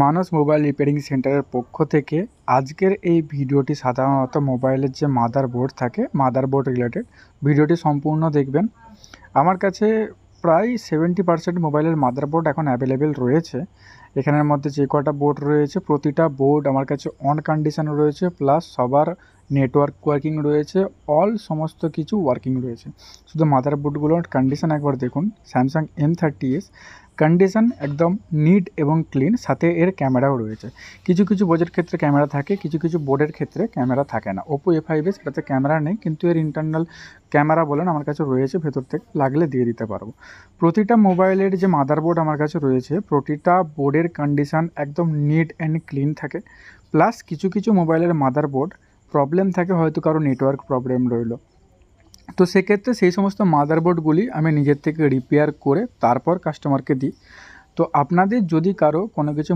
মানস mobile repairing সেন্টারের পক্ষ থেকে আজকের এই ভিডিওটি সাধারণত মোবাইলের যে মাদারবোর্ড থাকে মাদারবোর্ড রিলেটেড ভিডিওটি সম্পূর্ণ দেখবেন। আমার কাছে প্রায় 70% মোবাইলের মাদারবোর্ড এখন অ্যাভেলেবেল রয়েছে। এখানের মধ্যে যে কটা বোর্ড রয়েছে প্রতিটা বোর্ড আমার কাছে অন কন্ডিশনে রয়েছে, প্লাস সবার নেটওয়ার্ক ওয়ার্কিং রয়েছে, সমস্ত কিছু ওয়ার্কিং রয়েছে। শুধু মাদারবোর্ডগুলোর কন্ডিশন একবার দেখুন। স্যামসাং M30s কন্ডিশন একদম নিট এবং ক্লিন, সাথে এর ক্যামেরাও রয়েছে। কিছু কিছু বোর্ডের ক্ষেত্রে ক্যামেরা থাকে, কিছু কিছু বোর্ডের ক্ষেত্রে ক্যামেরা থাকে না। ওপো A5s এটাতে ক্যামেরা নেই, কিন্তু এর ইন্টারনাল ক্যামেরা বলেন আমার কাছে রয়েছে, ভেতর থেকে লাগলে দিয়ে দিতে পারবো। প্রতিটা মোবাইলের যে মাদারবোর্ড আমার কাছে রয়েছে প্রতিটা বোর্ডের কন্ডিশন একদম নিট অ্যান্ড ক্লিন থাকে। প্লাস কিছু কিছু মোবাইলের মাদারবোর্ড প্রবলেম থাকে, হয়তো কারো নেটওয়ার্ক প্রবলেম রইলো, তো সেক্ষেত্রে সেই সমস্ত মাদারবোর্ডগুলি আমি নিজের থেকে রিপেয়ার করে তারপর কাস্টমারকে দিই। তো আপনাদের যদি কারো কোনো কিছু